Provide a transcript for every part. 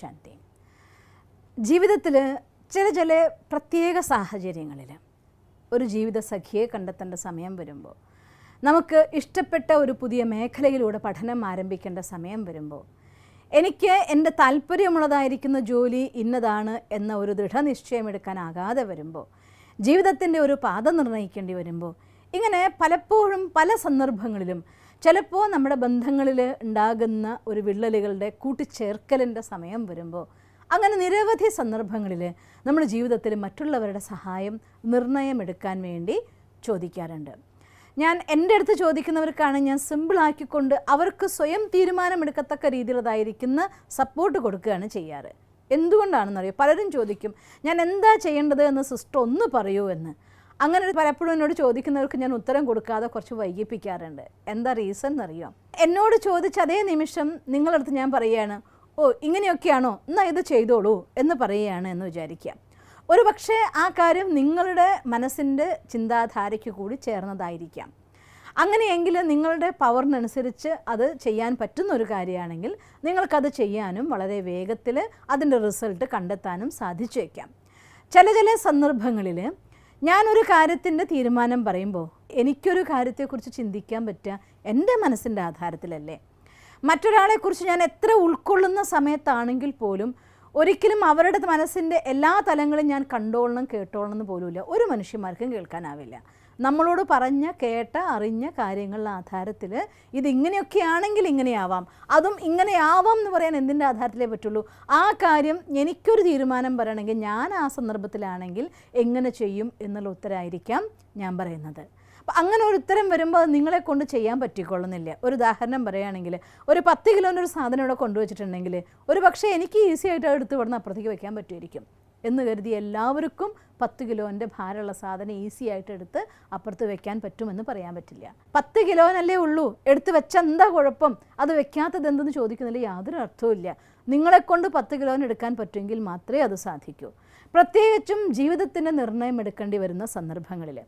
ശാന്തി. ജീവിതത്തിൽ ചില പ്രത്യേക സാഹചര്യങ്ങളിൽ ഒരു ജീവിത സഖിയെ കണ്ടെത്തേണ്ട സമയം വരുമ്പോൾ, നമുക്ക് ഇഷ്ടപ്പെട്ട ഒരു പുതിയ മേഖലയിലൂടെ പഠനം ആരംഭിക്കേണ്ട സമയം വരുമ്പോൾ, എനിക്ക് എൻ്റെ താല്പര്യമുള്ളതായിരിക്കുന്ന ജോലി ഇന്നതാണ് എന്ന ഒരു ദൃഢനിശ്ചയം എടുക്കാനാകാതെ വരുമ്പോൾ, ജീവിതത്തിൻ്റെ ഒരു പാത നിർണ്ണയിക്കേണ്ടി വരുമ്പോൾ, ഇങ്ങനെ പലപ്പോഴും പല സന്ദർഭങ്ങളിലും ചിലപ്പോൾ നമ്മുടെ ബന്ധങ്ങളിൽ ഉണ്ടാകുന്ന ഒരു വിള്ളലുകളുടെ കൂട്ടിച്ചേർക്കലിൻ്റെ സമയം വരുമ്പോൾ, അങ്ങനെ നിരവധി സന്ദർഭങ്ങളിൽ നമ്മുടെ ജീവിതത്തിൽ മറ്റുള്ളവരുടെ സഹായം നിർണയമെടുക്കാൻ വേണ്ടി ചോദിക്കാറുണ്ട്. ഞാൻ എൻ്റെ അടുത്ത് ചോദിക്കുന്നവർക്കാണ് ഞാൻ സിമ്പിളാക്കിക്കൊണ്ട് അവർക്ക് സ്വയം തീരുമാനമെടുക്കത്തക്ക രീതിയിലുള്ളതായിരിക്കുന്ന സപ്പോർട്ട് കൊടുക്കുകയാണ് ചെയ്യാറ്. എന്തുകൊണ്ടാണെന്നറിയോ? പലരും ചോദിക്കും, ഞാൻ എന്താ ചെയ്യേണ്ടത് എന്ന് സിസ്റ്റർ ഒന്ന് പറയൂ എന്ന്. അങ്ങനെ പലപ്പോഴും എന്നോട് ചോദിക്കുന്നവർക്ക് ഞാൻ ഉത്തരം കൊടുക്കാതെ കുറച്ച് വൈകിപ്പിക്കാറുണ്ട്. എന്താ റീസൺ എന്നറിയോ? എന്നോട് ചോദിച്ച അതേ നിമിഷം നിങ്ങളടുത്ത് ഞാൻ പറയുകയാണ്, ഓ ഇങ്ങനെയൊക്കെയാണോ, എന്നാൽ ഇത് ചെയ്തോളൂ എന്ന് പറയുകയാണ് എന്ന് വിചാരിക്കുക. ഒരു പക്ഷേ ആ കാര്യം നിങ്ങളുടെ മനസ്സിൻ്റെ ചിന്താധാരയ്ക്ക് കൂടി ചേർന്നതായിരിക്കാം. അങ്ങനെയെങ്കിൽ നിങ്ങളുടെ പവറിനനുസരിച്ച് അത് ചെയ്യാൻ പറ്റുന്ന ഒരു കാര്യമാണെങ്കിൽ നിങ്ങൾക്കത് ചെയ്യാനും വളരെ വേഗത്തിൽ അതിൻ്റെ റിസൾട്ട് കണ്ടെത്താനും സാധിച്ചേക്കാം. ചില സന്ദർഭങ്ങളിൽ ഞാനൊരു കാര്യത്തിൻ്റെ തീരുമാനം പറയുമ്പോൾ എനിക്കൊരു കാര്യത്തെക്കുറിച്ച് ചിന്തിക്കാൻ പറ്റുക എൻ്റെ മനസ്സിൻ്റെ ആധാരത്തിലല്ലേ. മറ്റൊരാളെക്കുറിച്ച് ഞാൻ എത്ര ഉൾക്കൊള്ളുന്ന സമയത്താണെങ്കിൽ പോലും ഒരിക്കലും അവരുടെ മനസ്സിൻ്റെ എല്ലാ തലങ്ങളും ഞാൻ കണ്ടോളണം കേട്ടോളണം എന്ന് പോലുമില്ല. ഒരു മനുഷ്യന്മാർക്കും കേൾക്കാനാവില്ല. നമ്മളോട് പറഞ്ഞ കേട്ട അറിഞ്ഞ കാര്യങ്ങളുടെ ആധാരത്തിൽ ഇതിങ്ങനെയൊക്കെയാണെങ്കിൽ ഇങ്ങനെയാവാം, അതും ഇങ്ങനെയാവാം എന്ന് പറയാൻ എന്തിൻ്റെ ആധാരത്തിലേ പറ്റുള്ളൂ. ആ കാര്യം എനിക്കൊരു തീരുമാനം പറയണമെങ്കിൽ ഞാൻ ആ സന്ദർഭത്തിലാണെങ്കിൽ എങ്ങനെ ചെയ്യും എന്നുള്ള ഉത്തരമായിരിക്കാം ഞാൻ പറയുന്നത്. അപ്പം അങ്ങനെ ഒരു ഉത്തരം വരുമ്പോൾ നിങ്ങളെ കൊണ്ട് ചെയ്യാൻ പറ്റിക്കൊള്ളുന്നില്ല. ഒരു ഉദാഹരണം പറയുകയാണെങ്കിൽ, ഒരു 10 കിലോൻ്റെ ഒരു സാധനം ഇവിടെ കൊണ്ടുവച്ചിട്ടുണ്ടെങ്കിൽ ഒരു പക്ഷേ എനിക്ക് ഈസി ആയിട്ട് എടുത്ത് ഇവിടുന്ന് അപ്പുറത്തേക്ക് വെക്കാൻ പറ്റുമായിരിക്കും എന്ന് കരുതി എല്ലാവർക്കും 10 കിലോൻ്റെ ഭാരമുള്ള സാധനം ഈസി ആയിട്ട് എടുത്ത് അപ്പുറത്ത് വെക്കാൻ പറ്റുമെന്ന് പറയാൻ പറ്റില്ല. 10 കിലോനല്ലേ ഉള്ളൂ, എടുത്ത് വെച്ചാൽ എന്താ കുഴപ്പം, അത് വെക്കാത്തത് എന്തെന്ന് ചോദിക്കുന്നതിൽ യാതൊരു അർത്ഥവുമില്ല. നിങ്ങളെക്കൊണ്ട് 10 കിലോന് എടുക്കാൻ പറ്റുമെങ്കിൽ മാത്രമേ അത് സാധിക്കൂ. പ്രത്യേകിച്ചും ജീവിതത്തിൻ്റെ നിർണ്ണയം എടുക്കേണ്ടി വരുന്ന സന്ദർഭങ്ങളിൽ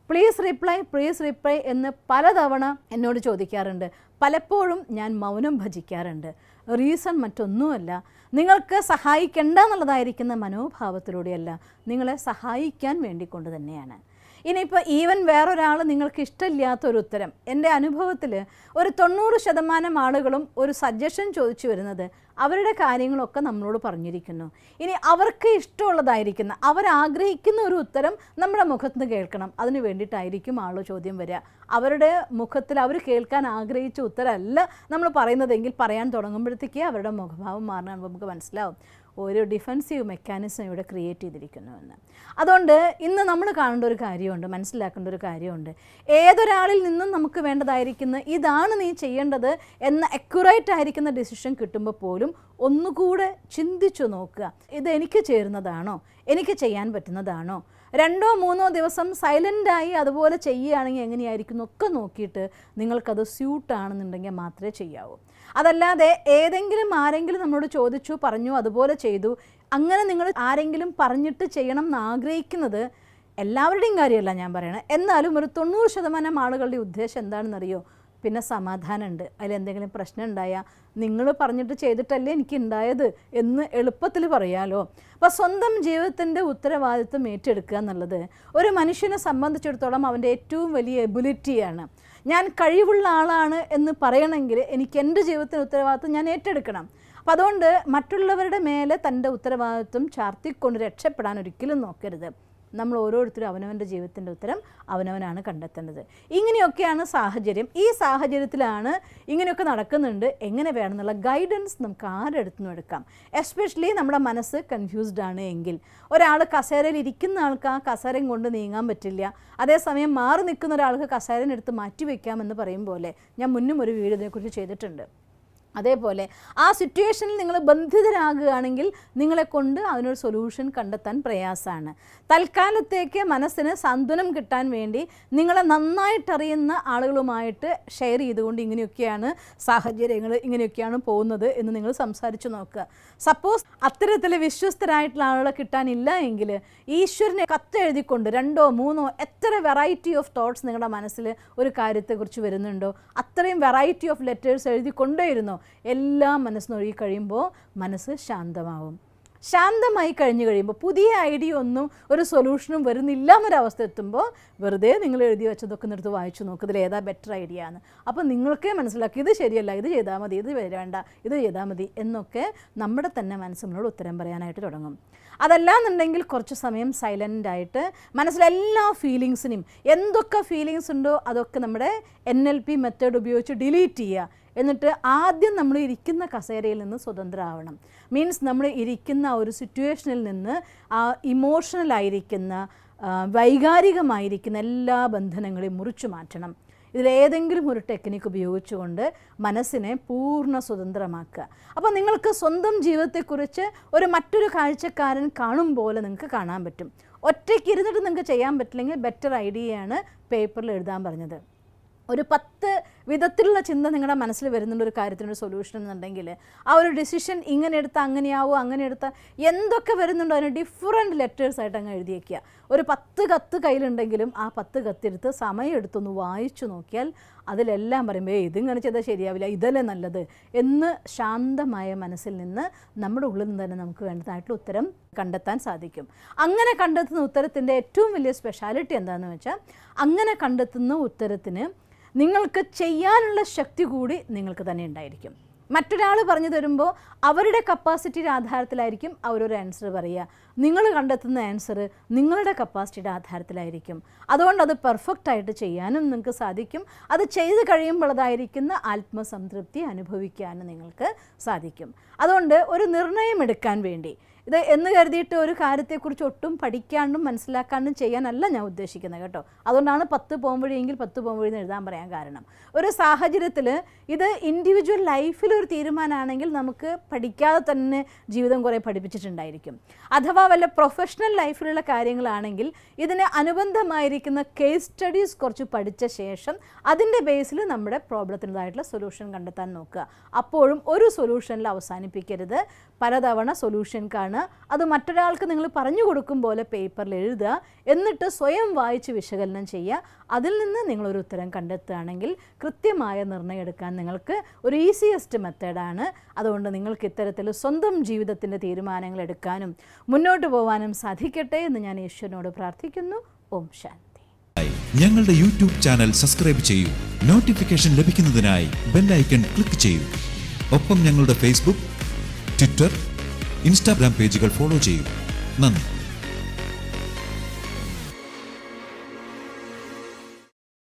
പ്ലീസ് റിപ്ലൈ എന്ന് പലതവണ എന്നോട് ചോദിക്കാറുണ്ട്. പലപ്പോഴും ഞാൻ മൗനം ഭജിക്കാറുണ്ട്. റീസൺ മറ്റൊന്നുമല്ല, നിങ്ങൾക്ക് സഹായിക്കേണ്ട എന്നുള്ളതായിരിക്കുന്ന മനോഭാവത്തിലൂടെയല്ല, നിങ്ങളെ സഹായിക്കാൻ വേണ്ടിക്കൊണ്ട് തന്നെയാണ്. ഇനിയിപ്പോൾ ഈവൻ വേറൊരാൾ നിങ്ങൾക്ക് ഇഷ്ടമില്ലാത്തൊരു ഉത്തരം, എൻ്റെ അനുഭവത്തിൽ ഒരു 90% ആളുകളും ഒരു സജഷൻ ചോദിച്ചു വരുന്നത് അവരുടെ കാര്യങ്ങളൊക്കെ നമ്മളോട് പറഞ്ഞിരിക്കുന്നു. ഇനി അവർക്ക് ഇഷ്ടമുള്ളതായിരിക്കുന്ന അവരാഗ്രഹിക്കുന്ന ഒരു ഉത്തരം നമ്മുടെ മുഖത്ത് നിന്ന് കേൾക്കണം. അതിന് വേണ്ടിയിട്ടായിരിക്കും ആൾ ചോദ്യം വരിക. അവരുടെ മുഖത്തിൽ അവർ കേൾക്കാൻ ആഗ്രഹിച്ച ഉത്തരമല്ല നമ്മൾ പറയുന്നതെങ്കിൽ പറയാൻ തുടങ്ങുമ്പോഴത്തേക്ക് അവരുടെ മുഖഭാവം മാറണം നമുക്ക് മനസ്സിലാവും. ഒരു ഡിഫെൻസീവ് മെക്കാനിസം ഇവിടെ ക്രിയേറ്റ് ചെയ്തിരിക്കുന്നുവെന്ന്. അതുകൊണ്ട് ഇന്ന് നമ്മൾ കാണേണ്ട ഒരു കാര്യമുണ്ട്, മനസ്സിലാക്കേണ്ട ഒരു കാര്യമുണ്ട്. ഏതൊരാളിൽ നിന്നും നമുക്ക് വേണ്ടതായിരിക്കുന്ന ഇതാണ് നീ ചെയ്യേണ്ടത് എന്ന അക്യുറേറ്റ് ആയിരിക്കുന്ന ഡിസിഷൻ കിട്ടുമ്പോൾ പോലും ഒന്നുകൂടെ ചിന്തിച്ചു നോക്കുക. ഇത് എനിക്ക് ചേരുന്നതാണോ, എനിക്ക് ചെയ്യാൻ പറ്റുന്നതാണോ? 2-3 ദിവസം സൈലൻ്റായി അതുപോലെ ചെയ്യുകയാണെങ്കിൽ എങ്ങനെയായിരിക്കും ഒക്കെ നോക്കിയിട്ട് നിങ്ങൾക്കത് സ്യൂട്ടാണെന്നുണ്ടെങ്കിൽ മാത്രമേ ചെയ്യാവൂ. അതല്ലാതെ ആരെങ്കിലും നമ്മളോട് ചോദിച്ചു പറഞ്ഞു അതുപോലെ ചെയ്തു, അങ്ങനെ നിങ്ങൾ ആരെങ്കിലും പറഞ്ഞിട്ട് ചെയ്യണം എന്ന് ആഗ്രഹിക്കുന്നത് എല്ലാവരുടെയും കാര്യമല്ല ഞാൻ പറയണത്. എന്നാലും ഒരു 90% ആളുകളുടെ ഉദ്ദേശം എന്താണെന്നറിയോ? പിന്നെ സമാധാനമുണ്ട്, അതിലെന്തെങ്കിലും പ്രശ്നം ഉണ്ടായാൽ നിങ്ങൾ പറഞ്ഞിട്ട് ചെയ്തിട്ടല്ലേ എനിക്ക് ഉണ്ടായത് എന്ന് എളുപ്പത്തിൽ പറയാലോ. അപ്പോൾ സ്വന്തം ജീവിതത്തിൻ്റെ ഉത്തരവാദിത്വം ഏറ്റെടുക്കുക എന്നുള്ളത് ഒരു മനുഷ്യനെ സംബന്ധിച്ചിടത്തോളം അവൻ്റെ ഏറ്റവും വലിയ എബിലിറ്റിയാണ്. ഞാൻ കഴിവുള്ള ആളാണ് എന്ന് പറയണമെങ്കിൽ എനിക്ക് എൻ്റെ ജീവിതത്തിൻ്റെ ഉത്തരവാദിത്വം ഞാൻ ഏറ്റെടുക്കണം. അപ്പോൾ അതുകൊണ്ട് മറ്റുള്ളവരുടെ മേലെ തൻ്റെ ഉത്തരവാദിത്വം ചാർത്തിക്കൊണ്ട് രക്ഷപ്പെടാൻ ഒരിക്കലും നോക്കരുത്. നമ്മൾ ഓരോരുത്തരും അവനവൻ്റെ ജീവിതത്തിൻ്റെ ഉത്തരം അവനവനാണ് കണ്ടെത്തേണ്ടത്. ഇങ്ങനെയൊക്കെയാണ് സാഹചര്യം. ഈ സാഹചര്യത്തിലാണ് ഇങ്ങനെയൊക്കെ നടക്കുന്നുണ്ട്, എങ്ങനെ വേണമെന്നുള്ള ഗൈഡൻസ് നമുക്ക് ആരുടെ അടുത്തുനിന്നും എടുക്കാം. എസ്പെഷ്യലി നമ്മുടെ മനസ്സ് കൺഫ്യൂസ്ഡ് ആണ് എങ്കിൽ. ഒരാൾ കസേരയിൽ ഇരിക്കുന്ന ആൾക്ക് ആ കസേരയും കൊണ്ട് നീങ്ങാൻ പറ്റില്ല, അതേസമയം മാറി നിൽക്കുന്ന ഒരാൾക്ക് കസേരനെടുത്ത് മാറ്റി വയ്ക്കാമെന്ന് പറയും പോലെ ഞാൻ മുന്നും ഒരു വീഡിയോ ഇതിനെക്കുറിച്ച് ചെയ്തിട്ടുണ്ട്. അതേപോലെ ആ സിറ്റുവേഷനിൽ നിങ്ങൾ ബന്ധിതരാകുകയാണെങ്കിൽ നിങ്ങളെ കൊണ്ട് അതിനൊരു സൊല്യൂഷൻ കണ്ടെത്താൻ പ്രയാസമാണ്. തൽക്കാലത്തേക്ക് മനസ്സിന് സാന്ത്വനം കിട്ടാൻ വേണ്ടി നിങ്ങളെ നന്നായിട്ടറിയുന്ന ആളുകളുമായിട്ട് ഷെയർ ചെയ്തുകൊണ്ട് ഇങ്ങനെയൊക്കെയാണ് സാഹചര്യങ്ങൾ, ഇങ്ങനെയൊക്കെയാണ് പോകുന്നത് എന്ന് നിങ്ങൾ സംസാരിച്ച് നോക്കുക. സപ്പോസ് അത്തരത്തിൽ വിശ്വസ്തരായിട്ടുള്ള ആളുകളെ കിട്ടാനില്ല എങ്കിൽ ഈശ്വരനെ കത്തെഴുതിക്കൊണ്ട് 2-3 എത്ര വെറൈറ്റി ഓഫ് തോട്ട്സ് നിങ്ങളുടെ മനസ്സിൽ ഒരു കാര്യത്തെക്കുറിച്ച് വരുന്നുണ്ടോ അത്രയും വെറൈറ്റി ഓഫ് ലെറ്റേഴ്സ് എഴുതിക്കൊണ്ടേയിരുന്നോ. എല്ലാം മനസ്സിനൊഴുകി കഴിയുമ്പോൾ മനസ്സ് ശാന്തമാവും. ശാന്തമായി കഴിഞ്ഞ് കഴിയുമ്പോൾ പുതിയ ഐഡിയ ഒന്നും ഒരു സൊല്യൂഷനും വരുന്നില്ല എന്നൊരവസ്ഥ എത്തുമ്പോൾ വെറുതെ നിങ്ങൾ എഴുതി വെച്ചതൊക്കെ എടുത്ത് വായിച്ചു നോക്കുക, ഇതിൽ ഏതാ ബെറ്റർ ഐഡിയ ആണ്. അപ്പോൾ നിങ്ങൾക്കേ മനസ്സിലാക്കി ഇത് ശരിയല്ല, ഇത് ചെയ്താൽ മതി, ഇത് വേണ്ട, ഇത് ചെയ്താൽ മതി എന്നൊക്കെ നമ്മുടെ തന്നെ മനസ്സിനോട് ഉത്തരം പറയാനായിട്ട് തുടങ്ങും. അതല്ലാന്നുണ്ടെങ്കിൽ കുറച്ച് സമയം സൈലൻ്റ് ആയിട്ട് മനസ്സിലെല്ലാ ഫീലിങ്സിനെയും എന്തൊക്കെ ഫീലിങ്സ് ഉണ്ടോ അതൊക്കെ നമ്മുടെ NLP മെത്തേഡ് ഉപയോഗിച്ച് ഡിലീറ്റ് ചെയ്യുക. എന്നിട്ട് ആദ്യം നമ്മൾ ഇരിക്കുന്ന കസേരയിൽ നിന്ന് സ്വതന്ത്രമാവണം. മീൻസ് നമ്മൾ ഇരിക്കുന്ന ഒരു സിറ്റുവേഷനിൽ നിന്ന് ആ ഇമോഷണലായിരിക്കുന്ന വൈകാരികമായിരിക്കുന്ന എല്ലാ ബന്ധനങ്ങളെയും മുറിച്ചു മാറ്റണം. ഇതിലേതെങ്കിലും ഒരു ടെക്നിക്ക് ഉപയോഗിച്ചുകൊണ്ട് മനസ്സിനെ പൂർണ്ണ സ്വതന്ത്രമാക്കുക. അപ്പോൾ നിങ്ങൾക്ക് സ്വന്തം ജീവിതത്തെക്കുറിച്ച് മറ്റൊരു കാഴ്ചക്കാരൻ കാണും പോലെ നിങ്ങൾക്ക് കാണാൻ പറ്റും. ഒറ്റയ്ക്ക് ഇരുന്നിട്ട് നിങ്ങൾക്ക് ചെയ്യാൻ പറ്റില്ലെങ്കിൽ ബെറ്റർ ഐഡിയയാണ് പേപ്പറിൽ എഴുതാൻ പറഞ്ഞത്. ഒരു 10 വിധത്തിലുള്ള ചിന്ത നിങ്ങളുടെ മനസ്സിൽ വരുന്നുണ്ട് ഒരു കാര്യത്തിനൊരു സൊല്യൂഷൻ എന്നുണ്ടെങ്കിൽ ആ ഒരു ഡിസിഷൻ ഇങ്ങനെ എടുത്താൽ അങ്ങനെയാവോ, അങ്ങനെ എടുത്താൽ എന്തൊക്കെ വരുന്നുണ്ടോ അതിന് ഡിഫറെൻറ്റ് ലെറ്റേഴ്സായിട്ട് അങ്ങ് എഴുതി വയ്ക്കുക. ഒരു 10 കത്ത് കയ്യിലുണ്ടെങ്കിലും ആ 10 കത്തെടുത്ത് സമയം എടുത്തൊന്ന് വായിച്ചു നോക്കിയാൽ അതിലെല്ലാം പറയുമ്പോൾ ഇതിങ്ങനെ ചെയ്താൽ ശരിയാവില്ല, ഇതല്ലേ നല്ലത് എന്ന് ശാന്തമായ മനസ്സിൽ നിന്ന് നമ്മുടെ ഉള്ളിൽ നിന്ന് തന്നെ നമുക്ക് വേണ്ടതായിട്ടുള്ള ഉത്തരം കണ്ടെത്താൻ സാധിക്കും. അങ്ങനെ കണ്ടെത്തുന്ന ഉത്തരത്തിൻ്റെ ഏറ്റവും വലിയ സ്പെഷ്യാലിറ്റി എന്താണെന്ന് വെച്ചാൽ അങ്ങനെ കണ്ടെത്തുന്ന ഉത്തരത്തിന് നിങ്ങൾക്ക് ചെയ്യാനുള്ള ശക്തി കൂടി നിങ്ങൾക്ക് തന്നെ ഉണ്ടായിരിക്കും. മറ്റൊരാൾ പറഞ്ഞു തരുമ്പോൾ അവരുടെ കപ്പാസിറ്റിയുടെ ആധാരത്തിലായിരിക്കും അവരൊരു ആൻസർ പറയുക. നിങ്ങൾ കണ്ടെത്തുന്ന ആൻസർ നിങ്ങളുടെ കപ്പാസിറ്റിയുടെ ആധാരത്തിലായിരിക്കും. അതുകൊണ്ട് അത് പെർഫെക്റ്റായിട്ട് ചെയ്യാനും നിങ്ങൾക്ക് സാധിക്കും. അത് ചെയ്ത് കഴിയുമ്പോൾ അതായിരിക്കുന്ന ആത്മസംതൃപ്തി അനുഭവിക്കാനും നിങ്ങൾക്ക് സാധിക്കും. അതുകൊണ്ട് ഒരു നിർണയം എടുക്കാൻ വേണ്ടി ഇത് എന്ന് കരുതിയിട്ട് ഒരു കാര്യത്തെക്കുറിച്ച് ഒട്ടും പഠിക്കാണ്ടും മനസ്സിലാക്കാണ്ടും ചെയ്യാനല്ല ഞാൻ ഉദ്ദേശിക്കുന്നത് കേട്ടോ. അതുകൊണ്ടാണ് 10 പോകുമ്പോഴെങ്കിൽ 10 പോകുമ്പോഴെന്ന് എഴുതാൻ പറയാൻ കാരണം. ഒരു സാഹചര്യത്തിൽ ഇത് ഇൻഡിവിജ്വൽ ലൈഫിലൊരു തീരുമാനമാണെങ്കിൽ നമുക്ക് പഠിക്കാതെ തന്നെ ജീവിതം കുറേ പഠിപ്പിച്ചിട്ടുണ്ടായിരിക്കും. അഥവാ വല്ല പ്രൊഫഷണൽ ലൈഫിലുള്ള കാര്യങ്ങളാണെങ്കിൽ ഇതിന് അനുബന്ധമായിരിക്കുന്ന കേസ് സ്റ്റഡീസ് കുറച്ച് പഠിച്ച ശേഷം അതിൻ്റെ ബേസിൽ നമ്മുടെ പ്രോബ്ലത്തിൻ്റെതായിട്ടുള്ള സൊല്യൂഷൻ കണ്ടെത്താൻ നോക്കുക. അപ്പോഴും ഒരു സൊല്യൂഷനിൽ അവസാനിപ്പിക്കരുത്. പലതവണ സൊല്യൂഷൻ കാണുക, അത് മറ്റൊരാൾക്ക് നിങ്ങൾ പറഞ്ഞു കൊടുക്കും പോലെ പേപ്പറിൽ എഴുതുക, എന്നിട്ട് സ്വയം വായിച്ച് വിശകലനം ചെയ്യുക. അതിൽ നിന്ന് നിങ്ങളൊരു ഉത്തരം കണ്ടെത്തുകയാണെങ്കിൽ കൃത്യമായ നിർണ്ണയം എടുക്കാൻ നിങ്ങൾക്ക് ഒരു ഈസിയസ്റ്റ് മെത്തേഡാണ്. അതുകൊണ്ട് നിങ്ങൾക്ക് ഇത്തരത്തിൽ സ്വന്തം ജീവിതത്തിൻ്റെ തീരുമാനങ്ങൾ എടുക്കാനും മുന്നോട്ട് പോകാനും സാധിക്കട്ടെ എന്ന് ഞാൻ ഈശ്വരനോട് പ്രാർത്ഥിക്കുന്നു. ഓം ശാന്തി. ഞങ്ങളുടെ യൂട്യൂബ് ചാനൽ സബ്സ്ക്രൈബ് ചെയ്യൂ. നോട്ടിഫിക്കേഷൻ ലഭിക്കുന്നതിനായി ബെൽ ഐക്കൺ ക്ലിക്ക് ചെയ്യൂ. ഒപ്പം ഞങ്ങളുടെ ഫേസ്ബുക്ക്, ട്വിറ്റർ, ഇൻസ്റ്റാഗ്രാം പേജുകൾ ഫോളോ ചെയ്യൂ. നന്ദി.